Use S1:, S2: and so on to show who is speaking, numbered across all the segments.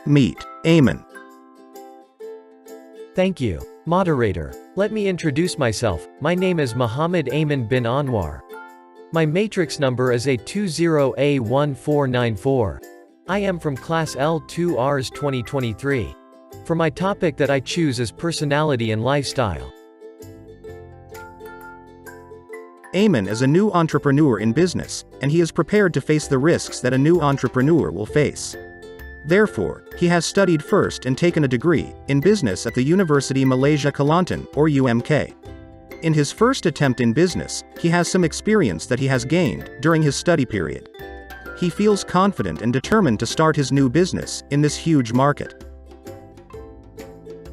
S1: Meet Ayman.
S2: Thank you, moderator. Let me introduce myself. My name is Muhammad Ayman bin Anwar. My matrix number is A20A1494. I am from class L2 Rs 2023. For my topic that I choose is personality and lifestyle.
S1: Ayman is a new entrepreneur in business, and he is prepared to face the risks that a new entrepreneur will face. Therefore, he has studied first and taken a degree in business at the University Malaysia Kelantan, or UMK. In his first attempt in business, he has some experience that he has gained during his study period. He feels confident and determined to start his new business in this huge market.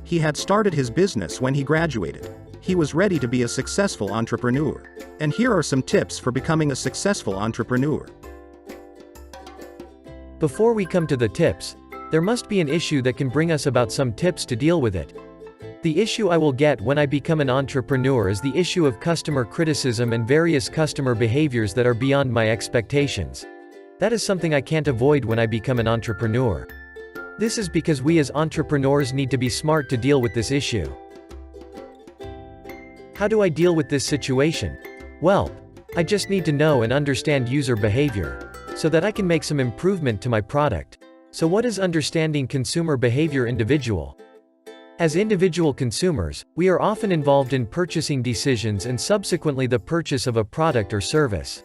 S1: He had started his business when he graduated. He was ready to be a successful entrepreneur. And here are some tips for becoming a successful entrepreneur.
S2: Before we come to the tips, there must be an issue that can bring us about some tips to deal with it. The issue I will get when I become an entrepreneur is the issue of customer criticism and various customer behaviors that are beyond my expectations. That is something I can't avoid when I become an entrepreneur. This is because we as entrepreneurs need to be smart to deal with this issue. How do I deal with this situation? Well, I just need to know and understand user behavior, so that I can make some improvement to my product. So what is understanding consumer behavior individual? As individual consumers, we are often involved in purchasing decisions and subsequently the purchase of a product or service.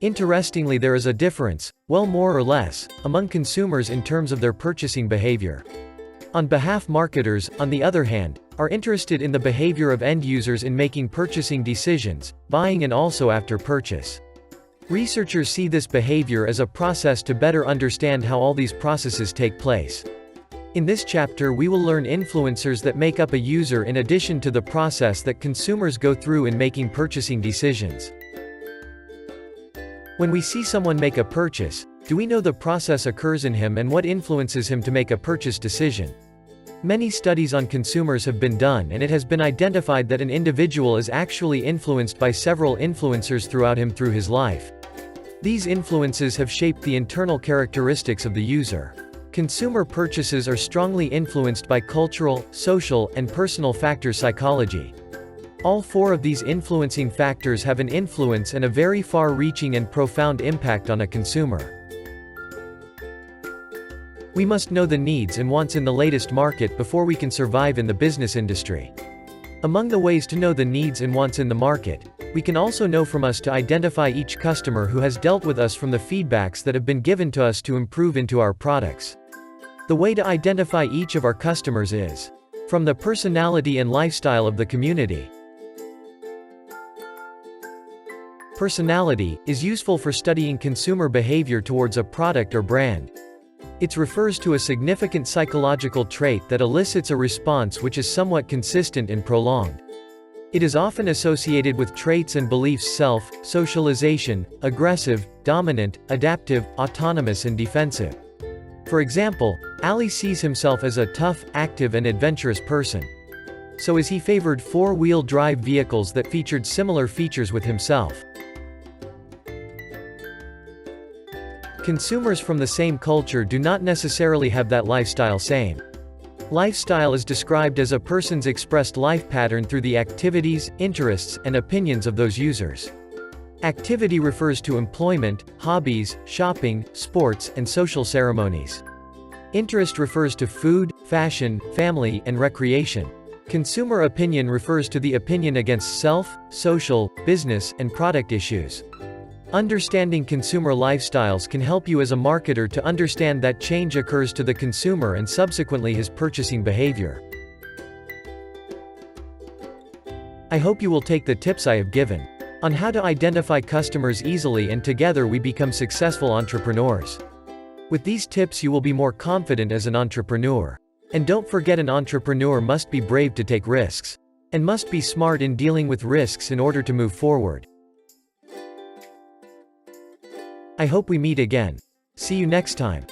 S2: Interestingly, there is a difference, well more or less, among consumers in terms of their purchasing behavior. On behalf marketers, on the other hand, are interested in the behavior of end users in making purchasing decisions, buying and also after purchase. Researchers see this behavior as a process to better understand how all these processes take place. In this chapter we will learn influencers that make up a user in addition to the process that consumers go through in making purchasing decisions. When we see someone make a purchase, do we know the process occurs in him and what influences him to make a purchase decision? Many studies on consumers have been done and it has been identified that an individual is actually influenced by several influencers throughout his life. These influences have shaped the internal characteristics of the user. Consumer purchases are strongly influenced by cultural, social, and personal factor psychology. All four of these influencing factors have an influence and a very far-reaching and profound impact on a consumer. We must know the needs and wants in the latest market before we can survive in the business industry. Among the ways to know the needs and wants in the market, we can also know from us to identify each customer who has dealt with us from the feedbacks that have been given to us to improve into our products. The way to identify each of our customers is from the personality and lifestyle of the community. Personality is useful for studying consumer behavior towards a product or brand. It refers to a significant psychological trait that elicits a response which is somewhat consistent and prolonged. It is often associated with traits and beliefs self-socialization, aggressive, dominant, adaptive, autonomous and defensive. For example, Ali sees himself as a tough, active and adventurous person. So as he favored four-wheel drive vehicles that featured similar features with himself. Consumers from the same culture do not necessarily have that lifestyle same. Lifestyle is described as a person's expressed life pattern through the activities, interests, and opinions of those users. Activity refers to employment, hobbies, shopping, sports, and social ceremonies. Interest refers to food, fashion, family, and recreation. Consumer opinion refers to the opinion against self, social, business, and product issues. Understanding consumer lifestyles can help you as a marketer to understand that change occurs to the consumer and subsequently his purchasing behavior. I hope you will take the tips I have given on how to identify customers easily and together we become successful entrepreneurs. With these tips you will be more confident as an entrepreneur. And don't forget, an entrepreneur must be brave to take risks. And must be smart in dealing with risks in order to move forward. I hope we meet again. See you next time.